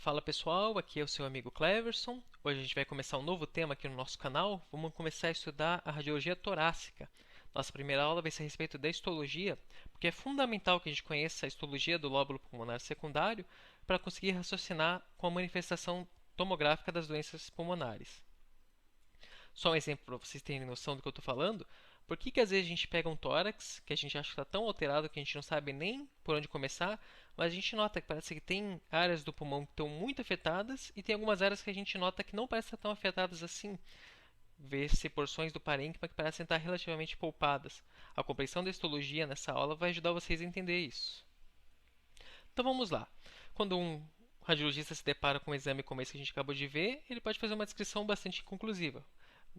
Fala pessoal, aqui é o seu amigo Cleverson. Hoje a gente vai começar um novo tema aqui no nosso canal. Vamos começar a estudar a radiologia torácica. Nossa primeira aula vai ser a respeito da histologia, porque é fundamental que a gente conheça a histologia do lóbulo pulmonar secundário para conseguir raciocinar com a manifestação tomográfica das doenças pulmonares. Só um exemplo para vocês terem noção do que eu estou falando. Por que às vezes a gente pega um tórax, que a gente acha que está tão alterado que a gente não sabe nem por onde começar, mas a gente nota que parece que tem áreas do pulmão que estão muito afetadas e tem algumas áreas que a gente nota que não parecem estar tão afetadas assim. Vê-se porções do parênquima que parecem estar relativamente poupadas. A compreensão da histologia nessa aula vai ajudar vocês a entender isso. Então vamos lá. Quando um radiologista se depara com um exame como esse que a gente acabou de ver, ele pode fazer uma descrição bastante conclusiva.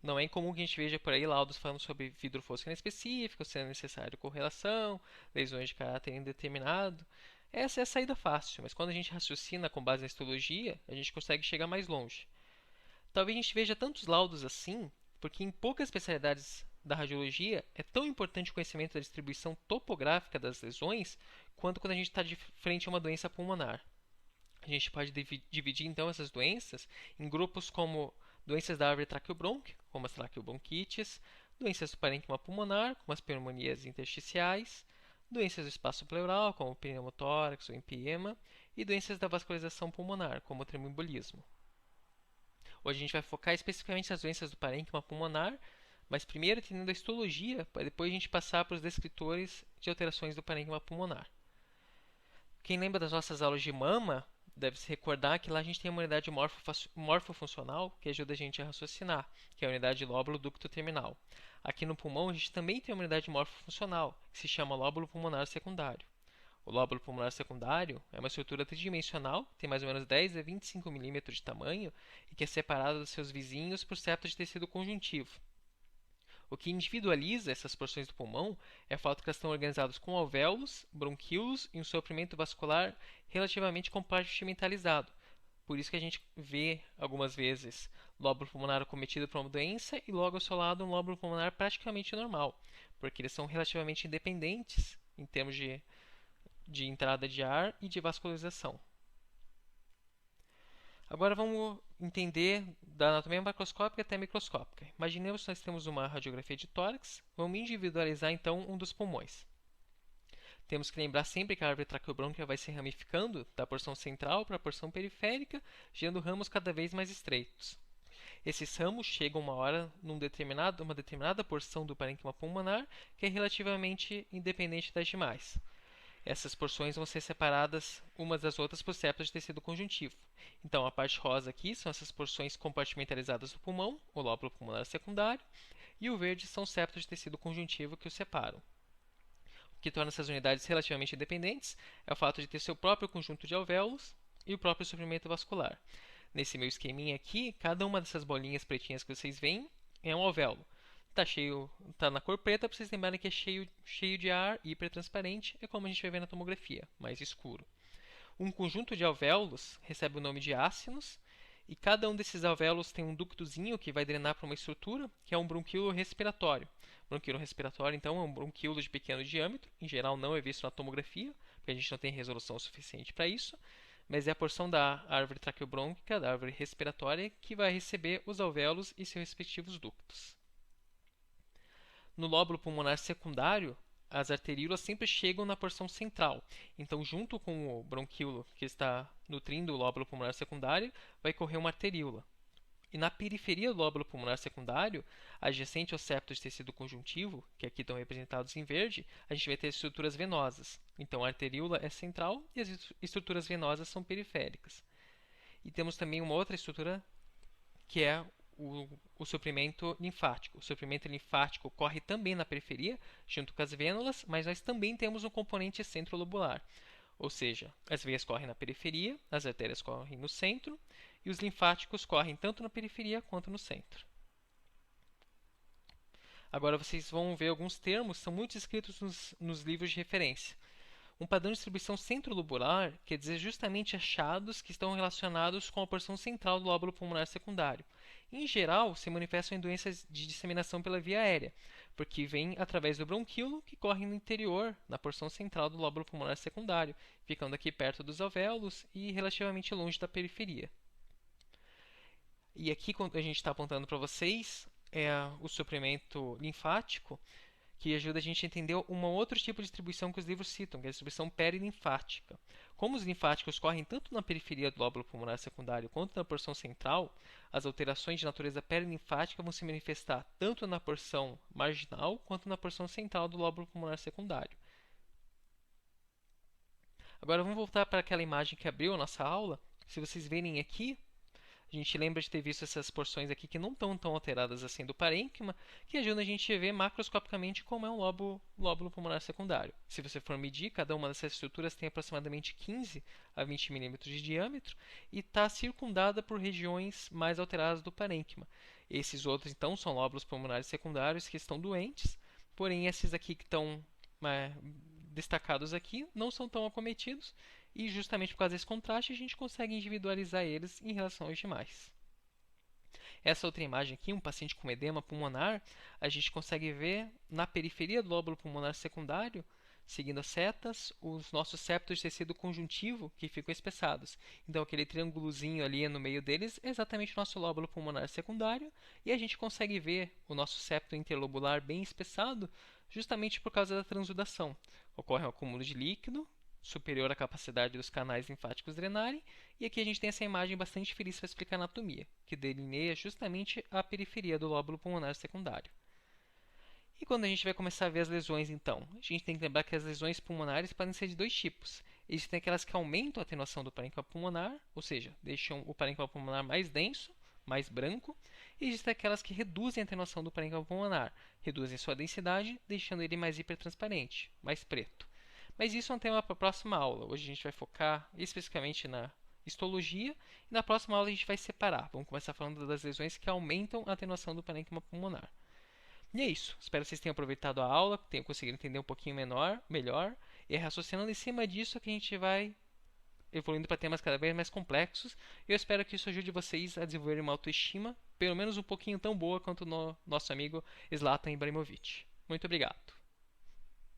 Não é incomum que a gente veja por aí laudos falando sobre vidro fosco inespecífico, sendo necessário correlação, lesões de caráter indeterminado. Essa é a saída fácil, mas quando a gente raciocina com base na histologia, a gente consegue chegar mais longe. Talvez a gente veja tantos laudos assim, porque em poucas especialidades da radiologia é tão importante o conhecimento da distribuição topográfica das lesões quanto quando a gente está de frente a uma doença pulmonar. A gente pode dividir então essas doenças em grupos como doenças da árvore traqueobrônquica, como as traqueobronquites, doenças do parênquima pulmonar, como as pneumonias intersticiais, doenças do espaço pleural, como o pneumotórax ou empiema, e doenças da vascularização pulmonar, como o tremembolismo. Hoje a gente vai focar especificamente nas doenças do parênquima pulmonar, mas primeiro entendendo a histologia, para depois a gente passar para os descritores de alterações do parênquima pulmonar. Quem lembra das nossas aulas de mama, deve se recordar que lá a gente tem uma unidade morfofuncional que ajuda a gente a raciocinar, que é a unidade de lóbulo ducto terminal. Aqui no pulmão a gente também tem uma unidade morfofuncional, que se chama lóbulo pulmonar secundário. O lóbulo pulmonar secundário é uma estrutura tridimensional, tem mais ou menos 10 a 25 milímetros de tamanho e que é separada dos seus vizinhos por septos de tecido conjuntivo. O que individualiza essas porções do pulmão é o fato que elas estão organizadas com alvéolos, bronquíolos e um soprimento vascular relativamente compartimentalizado. Por isso que a gente vê, algumas vezes, lóbulo pulmonar acometido por uma doença e logo ao seu lado um lóbulo pulmonar praticamente normal, porque eles são relativamente independentes em termos de entrada de ar e de vascularização. Agora vamos entender da anatomia macroscópica até microscópica. Imaginemos que nós temos uma radiografia de tórax, vamos individualizar então um dos pulmões. Temos que lembrar sempre que a árvore traqueobrônquica vai se ramificando da porção central para a porção periférica, gerando ramos cada vez mais estreitos. Esses ramos chegam uma hora numa determinada porção do parênquima pulmonar que é relativamente independente das demais. Essas porções vão ser separadas umas das outras por septos de tecido conjuntivo. Então, a parte rosa aqui são essas porções compartimentalizadas do pulmão, o lóbulo pulmonar secundário, e o verde são septos de tecido conjuntivo que os separam. O que torna essas unidades relativamente independentes é o fato de ter seu próprio conjunto de alvéolos e o próprio soprimento vascular. Nesse meu esqueminha aqui, cada uma dessas bolinhas pretinhas que vocês veem é um alvéolo. Tá na cor preta para vocês lembrarem que é cheio de ar, hipertransparente, é como a gente vai ver na tomografia, mais escuro. Um conjunto de alvéolos recebe o nome de ácinos, e cada um desses alvéolos tem um ductozinho que vai drenar para uma estrutura, que é um bronquíolo respiratório. Bronquíolo respiratório, então, é um bronquíolo de pequeno diâmetro, em geral não é visto na tomografia, porque a gente não tem resolução suficiente para isso, mas é a porção da árvore traqueobrônquica, da árvore respiratória, que vai receber os alvéolos e seus respectivos ductos. No lóbulo pulmonar secundário, as arteríolas sempre chegam na porção central. Então, junto com o bronquíolo que está nutrindo o lóbulo pulmonar secundário, vai correr uma arteríola. E na periferia do lóbulo pulmonar secundário, adjacente ao septo de tecido conjuntivo, que aqui estão representados em verde, a gente vai ter estruturas venosas. Então, a arteríola é central e as estruturas venosas são periféricas. E temos também uma outra estrutura que é o suprimento linfático. O suprimento linfático corre também na periferia, junto com as vênulas, mas nós também temos um componente centrolobular. Ou seja, as veias correm na periferia, as artérias correm no centro, e os linfáticos correm tanto na periferia quanto no centro. Agora vocês vão ver alguns termos que são muito escritos nos livros de referência. Um padrão de distribuição centrolobular quer dizer justamente achados que estão relacionados com a porção central do lóbulo pulmonar secundário. Em geral, se manifestam em doenças de disseminação pela via aérea. porque vem através do bronquíolo que corre no interior, na porção central do lóbulo pulmonar secundário, ficando aqui perto dos alvéolos e relativamente longe da periferia. E aqui, quando a gente está apontando para vocês, é o suprimento linfático, que ajuda a gente a entender um outro tipo de distribuição que os livros citam, que é a distribuição perilinfática. Como os linfáticos correm tanto na periferia do lóbulo pulmonar secundário quanto na porção central, as alterações de natureza perilinfática vão se manifestar tanto na porção marginal quanto na porção central do lóbulo pulmonar secundário. Agora vamos voltar para aquela imagem que abriu a nossa aula. Se vocês verem aqui, a gente lembra de ter visto essas porções aqui que não estão tão alteradas assim do parênquima, que ajudam a gente a ver macroscopicamente como é um lóbulo pulmonar secundário. Se você for medir, cada uma dessas estruturas tem aproximadamente 15 a 20 milímetros de diâmetro e está circundada por regiões mais alteradas do parênquima. Esses outros, então, são lóbulos pulmonares secundários que estão doentes, porém esses aqui que estão destacados aqui não são tão acometidos, e justamente por causa desse contraste a gente consegue individualizar eles em relação aos demais. Essa outra imagem aqui, um paciente com edema pulmonar, a gente consegue ver na periferia do lóbulo pulmonar secundário, seguindo as setas, os nossos septos de tecido conjuntivo que ficam espessados. Então aquele triângulozinho ali no meio deles é exatamente o nosso lóbulo pulmonar secundário, e a gente consegue ver o nosso septo interlobular bem espessado justamente por causa da transudação. Ocorre um acúmulo de líquido superior à capacidade dos canais linfáticos drenarem, e aqui a gente tem essa imagem bastante feliz para explicar a anatomia, que delineia justamente a periferia do lóbulo pulmonar secundário. E quando a gente vai começar a ver as lesões, então? A gente tem que lembrar que as lesões pulmonares podem ser de dois tipos. Existem aquelas que aumentam a atenuação do parênquima pulmonar, ou seja, deixam o parênquima pulmonar mais denso, mais branco, e existem aquelas que reduzem a atenuação do parênquima pulmonar, reduzem sua densidade, deixando ele mais hipertransparente, mais preto. Mas isso é um tema para a próxima aula. Hoje a gente vai focar especificamente na histologia, e na próxima aula a gente vai separar. Vamos começar falando das lesões que aumentam a atenuação do parênquima pulmonar. E é isso. Espero que vocês tenham aproveitado a aula, tenham conseguido entender um pouquinho melhor, e é raciocinando em cima disso que a gente vai evoluindo para temas cada vez mais complexos. E eu espero que isso ajude vocês a desenvolverem uma autoestima, pelo menos um pouquinho tão boa quanto o nosso amigo Zlatan Ibrahimovic. Muito obrigado.